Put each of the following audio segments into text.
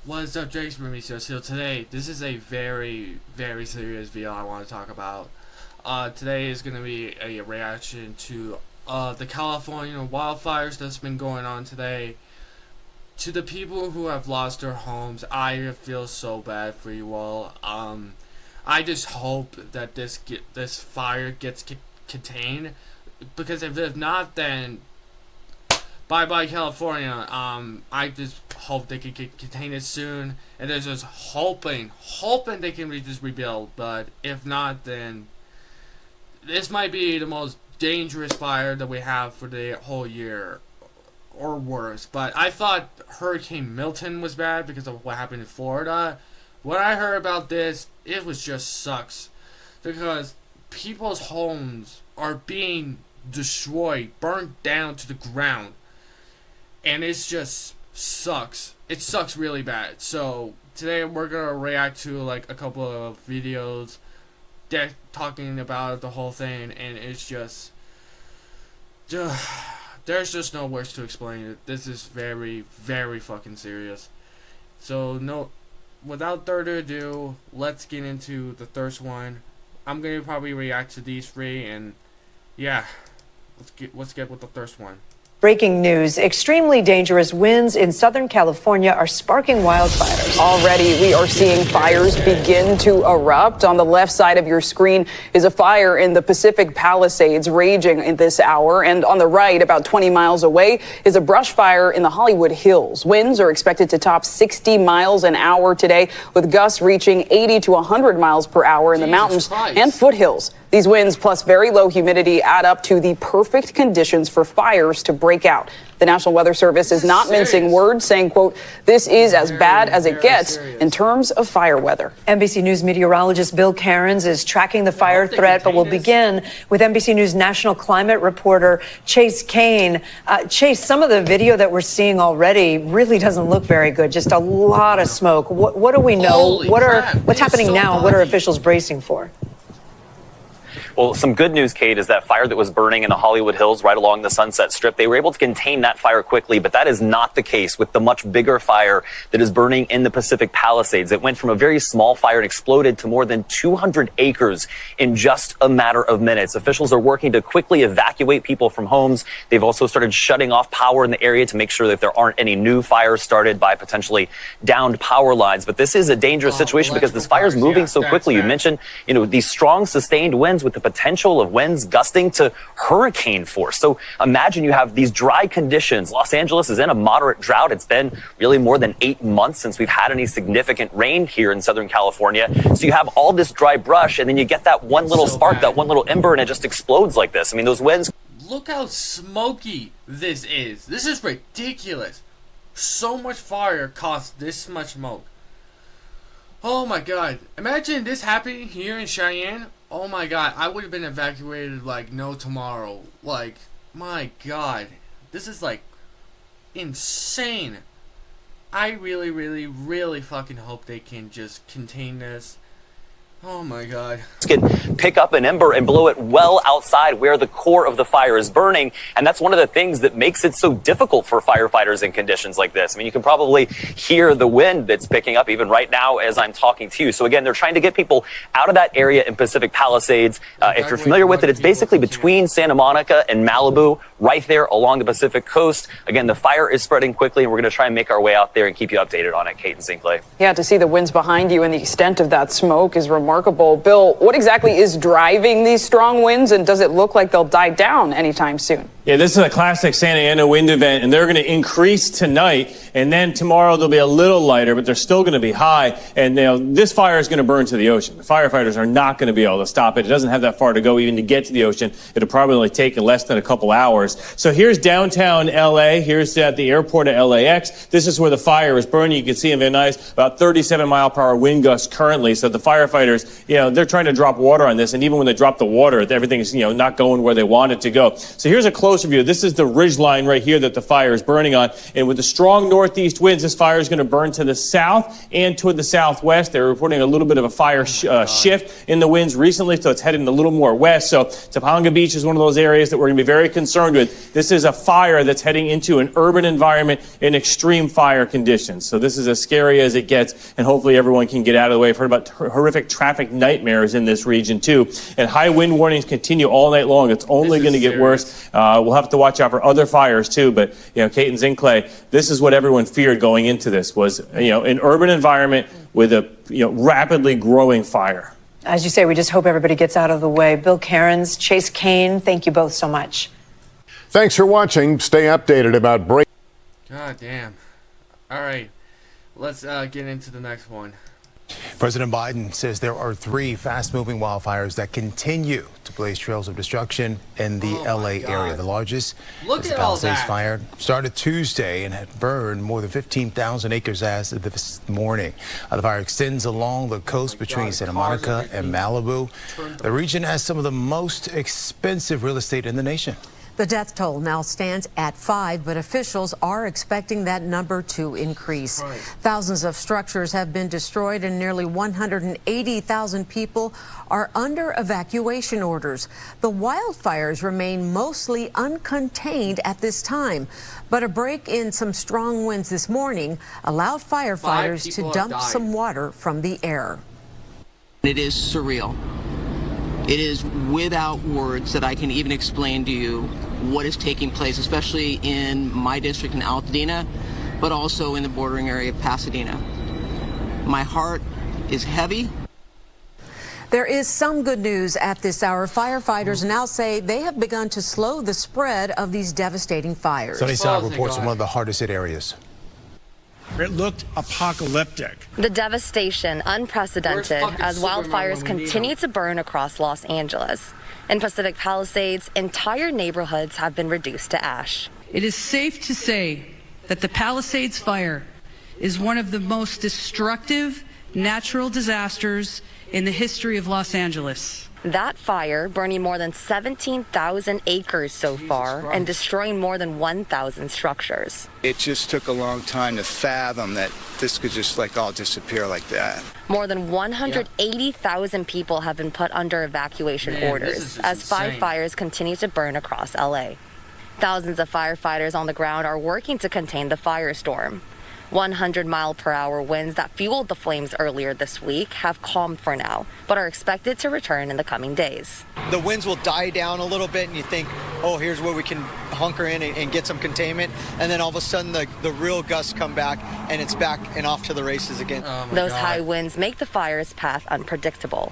What's up, Jake's Mauricio? So today, this is a very, very serious video I want to talk about. Today is going to be a reaction to the California wildfires that's been going on today. To the people who have lost their homes, I feel so bad for you all. I just hope that this fire gets contained, because if not, then bye California. I just hope they can contain it soon, and they're just hoping they can just rebuild. But if not, then this might be the most dangerous fire that we have for the whole year, or worse. But I thought Hurricane Milton was bad because of what happened in Florida. When I heard about this, it was just sucks, because people's homes are being destroyed, burned down to the ground, and it's just sucks. It sucks really bad. So today we're gonna react to like a couple of videos talking about the whole thing, and it's just there's just no words to explain it. This is very, very fucking serious. So without further ado, let's get into the first one. I'm gonna probably react to these three, and yeah, let's get with the first one. Breaking news, extremely dangerous winds in Southern California are sparking wildfires. Already, we are seeing fires begin to erupt. On the left side of your screen is a fire in the Pacific Palisades raging in this hour. And on the right, about 20 miles away, is a brush fire in the Hollywood Hills. Winds are expected to top 60 miles an hour today, with gusts reaching 80 to 100 miles per hour in the mountains and foothills. These winds plus very low humidity add up to the perfect conditions for fires to break out. The National Weather Service is not mincing words, saying, quote, this is as bad as it gets in terms of fire weather. NBC News meteorologist Bill Cairns is tracking the fire threat, but we'll begin with NBC News national climate reporter Chase Kane. Chase, some of the video that we're seeing already really doesn't look very good. Just a lot of smoke. What do we know? What's happening now? What are officials bracing for? Well, some good news, Kate, is that fire that was burning in the Hollywood Hills right along the Sunset Strip, they were able to contain that fire quickly, but that is not the case with the much bigger fire that is burning in the Pacific Palisades. It went from a very small fire and exploded to more than 200 acres in just a matter of minutes. Officials are working to quickly evacuate people from homes. They've also started shutting off power in the area to make sure that there aren't any new fires started by potentially downed power lines. But this is a dangerous situation because this fire is moving so quickly. You mentioned, these strong sustained winds with the potential of winds gusting to hurricane force. So imagine you have these dry conditions. Los Angeles is in a moderate drought. It's been really more than 8 months since we've had any significant rain here in Southern California. So you have all this dry brush, and then you get that one little spark, that one little ember, and it just explodes like this. I mean, those winds. Look how smoky this is. This is ridiculous. So much fire caused this much smoke. Oh my god. Imagine this happening here in Cheyenne. Oh my god, I would have been evacuated like no tomorrow. Like, my god. This is like insane. I really fucking hope they can just contain this. Oh my god. Can pick up an ember and blow it well outside where the core of the fire is burning, and that's one of the things that makes it so difficult for firefighters in conditions like this. I mean, you can probably hear the wind that's picking up even right now as I'm talking to you. So again, they're trying to get people out of that area in Pacific Palisades. If you're familiar with it, it's basically between Santa Monica and Malibu, right there along the Pacific coast. Again, the fire is spreading quickly, and we're going to try and make our way out there and keep you updated on it, Kate and Sinclair. Yeah, to see the winds behind you and the extent of that smoke is remarkable. Bill, what exactly is driving these strong winds, and does it look like they'll die down anytime soon? Yeah, this is a classic Santa Ana wind event, and they're going to increase tonight, and then tomorrow they'll be a little lighter, but they're still going to be high. And this fire is going to burn to the ocean. The firefighters are not going to be able to stop it. It doesn't have that far to go even to get to the ocean. It'll probably take less than a couple hours. So here's downtown LA. Here's at the airport at LAX. This is where the fire is burning. You can see in Van Nuys about 37-mile-per-hour wind gusts currently. So the firefighters firefighters, they're trying to drop water on this, and even when they drop the water, everything's, not going where they want it to go. So here's a closer view. This is the ridge line right here that the fire is burning on, and with the strong northeast winds, this fire is going to burn to the south and toward the southwest. They're reporting a little bit of a fire shift in the winds recently, so it's heading a little more west. So Topanga Beach is one of those areas that we're going to be very concerned with. This is a fire that's heading into an urban environment in extreme fire conditions. So this is as scary as it gets, and hopefully everyone can get out of the way. I've heard about horrific traffic nightmares in this region too, and high wind warnings continue all night long. It's only going to get worse. We'll have to watch out for other fires too, but Kate and Zinclay, this is what everyone feared going into this was an urban environment with a rapidly growing fire. As you say, we just hope everybody gets out of the way. Bill Cairns, Chase Kane, thank you both so much. Thanks for watching. Stay updated about break. God damn. All right, let's get into the next one. President Biden says there are 3 fast-moving wildfires that continue to blaze trails of destruction in the L.A. area. The largest is the Palisades Fire. Started Tuesday and had burned more than 15,000 acres as of this morning. The fire extends along the coast between Santa Monica and Malibu. The region has some of the most expensive real estate in the nation. The death toll now stands at 5, but officials are expecting that number to increase. Right. Thousands of structures have been destroyed and nearly 180,000 people are under evacuation orders. The wildfires remain mostly uncontained at this time, but a break in some strong winds this morning allowed firefighters to dump some water from the air. It is surreal. It is without words that I can even explain to you what is taking place, especially in my district in Altadena, but also in the bordering area of Pasadena. My heart is heavy. There is some good news at this hour. Firefighters now say they have begun to slow the spread of these devastating fires. Sunnyside reports in one of the hardest hit areas. It looked apocalyptic. The devastation unprecedented as wildfires continue to burn across Los Angeles. In Pacific Palisades, entire neighborhoods have been reduced to ash. It is safe to say that the Palisades fire is one of the most destructive natural disasters in the history of Los Angeles. That fire burning more than 17,000 acres so far and destroying more than 1,000 structures. It just took a long time to fathom that this could just all disappear like that. More than 180,000 people have been put under evacuation orders as 5 fires continue to burn across LA. Thousands of firefighters on the ground are working to contain the firestorm. 100-mile-per-hour winds that fueled the flames earlier this week have calmed for now, but are expected to return in the coming days. The winds will die down a little bit and you think, oh, here's where we can hunker in and get some containment. And then all of a sudden the real gusts come back and it's back and off to the races again. Those high winds make the fire's path unpredictable.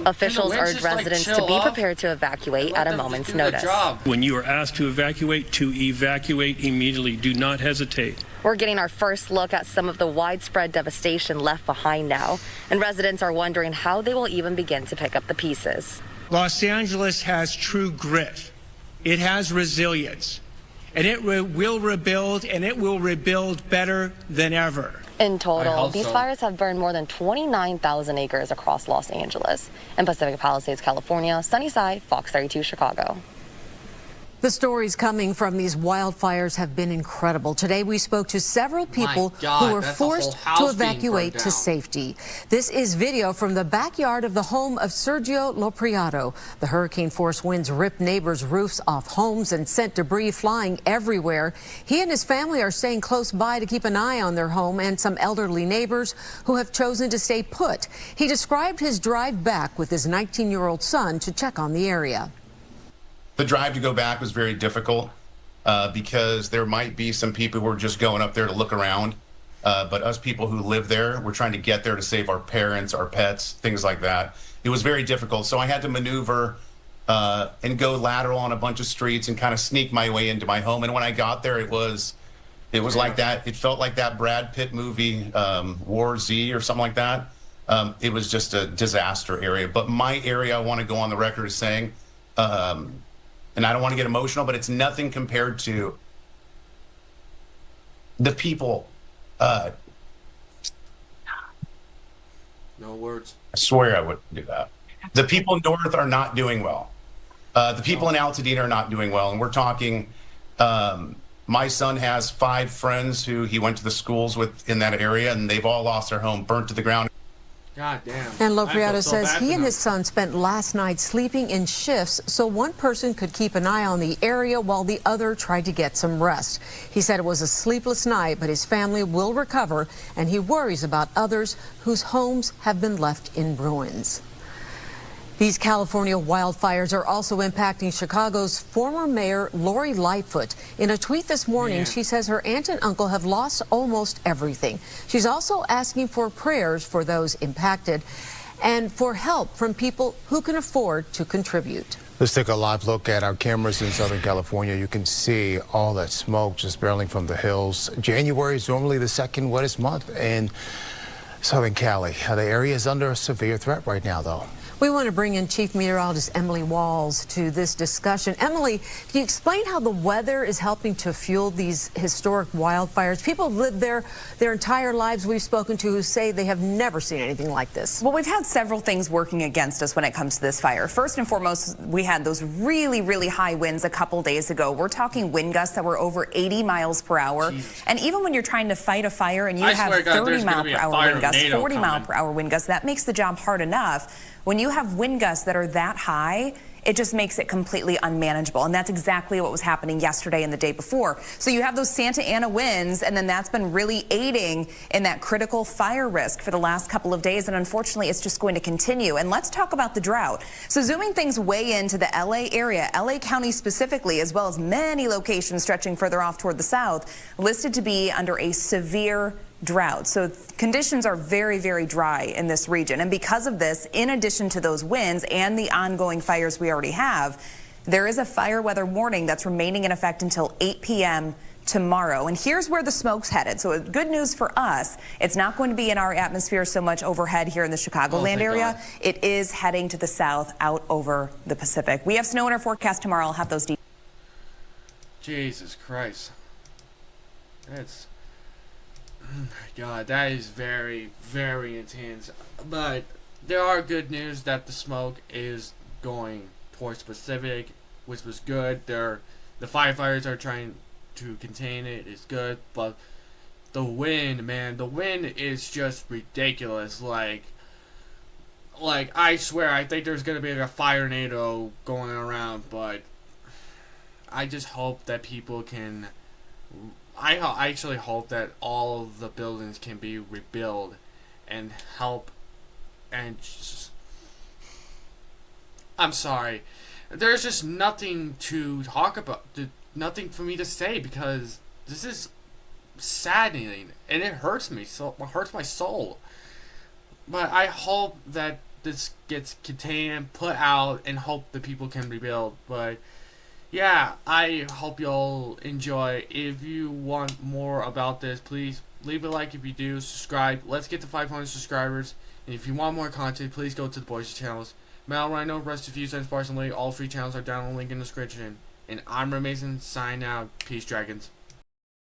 Officials urge residents to be prepared to evacuate at a moment's notice. When you are asked to evacuate immediately. Do not hesitate. We're getting our first look at some of the widespread devastation left behind now, and residents are wondering how they will even begin to pick up the pieces. Los Angeles has true grit. It has resilience, and it will rebuild, and it will rebuild better than ever. In total, these fires have burned more than 29,000 acres across Los Angeles. In Pacific Palisades, California, Sunnyside, Fox 32, Chicago. The stories coming from these wildfires have been incredible. Today, we spoke to several people who were forced to evacuate to safety. This is video from the backyard of the home of Sergio Lopriado. The hurricane-force winds ripped neighbors' roofs off homes and sent debris flying everywhere. He and his family are staying close by to keep an eye on their home and some elderly neighbors who have chosen to stay put. He described his drive back with his 19-year-old son to check on the area. The drive to go back was very difficult because there might be some people who are just going up there to look around. But us people who live there, we're trying to get there to save our parents, our pets, things like that. It was very difficult. So I had to maneuver and go lateral on a bunch of streets and kind of sneak my way into my home. And when I got there, it was like that. It felt like that Brad Pitt movie, War Z or something like that. It was just a disaster area. But my area, I want to go on the record as saying, and I don't want to get emotional, but it's nothing compared to the people. No words. I swear I wouldn't do that. The people north are not doing well. The people in Altadena are not doing well. And we're talking, my son has 5 friends who he went to the schools with in that area, and they've all lost their home, burnt to the ground. God damn. And Lopriato says he and his son spent last night sleeping in shifts so one person could keep an eye on the area while the other tried to get some rest. He said it was a sleepless night, but his family will recover, and he worries about others whose homes have been left in ruins. These California wildfires are also impacting Chicago's former mayor, Lori Lightfoot. In a tweet this morning, she says her aunt and uncle have lost almost everything. She's also asking for prayers for those impacted and for help from people who can afford to contribute. Let's take a live look at our cameras in Southern California. You can see all that smoke just barreling from the hills. January is normally the second wettest month in Southern Cali. The area is under a severe threat right now, though. We want to bring in Chief Meteorologist Emily Walls to this discussion. Emily, can you explain how the weather is helping to fuel these historic wildfires? People have lived there their entire lives we've spoken to who say they have never seen anything like this. Well, we've had several things working against us when it comes to this fire. First and foremost, we had those really, really high winds a couple days ago. We're talking wind gusts that were over 80 miles per hour. Jesus. And even when you're trying to fight a fire and you have 30 mile per hour wind gusts, 40 mile per hour wind gusts, that makes the job hard enough. When you have wind gusts that are that high, it just makes it completely unmanageable. And that's exactly what was happening yesterday and the day before. So you have those Santa Ana winds, and then that's been really aiding in that critical fire risk for the last couple of days. And unfortunately, it's just going to continue. And let's talk about the drought. So zooming things way into the LA area, LA County specifically, as well as many locations stretching further off toward the south, listed to be under a severe drought. So conditions are very, very dry in this region. And because of this, in addition to those winds and the ongoing fires we already have, there is a fire weather warning that's remaining in effect until 8 p.m. tomorrow. And here's where the smoke's headed. So good news for us, it's not going to be in our atmosphere so much overhead here in the Chicagoland area. God. It is heading to the south out over the Pacific. We have snow in our forecast tomorrow. I'll have those details. Jesus Christ. That's... Oh my God, that is very, very intense. But there are good news that the smoke is going towards Pacific, which was good. The firefighters are trying to contain it. It's good, but the wind, man, the wind is just ridiculous. Like I swear, I think there's gonna be like a fire tornado going around. But I just hope that people can. I actually hope that all of the buildings can be rebuilt and help. And just, I'm sorry, there's just nothing to talk about, nothing for me to say, because this is saddening and it hurts me. So it hurts my soul. But I hope that this gets contained, put out, and hope the people can rebuild. But yeah, I hope y'all enjoy. If you want more about this, please leave a like. If you do, subscribe. Let's get to 500 subscribers. And if you want more content, please go to the boys' channels. Mal, Rhino, Rest of You, and Sparks and Lee. All 3 channels are down on the link in the description. And I'm Remason, sign out. Peace, dragons.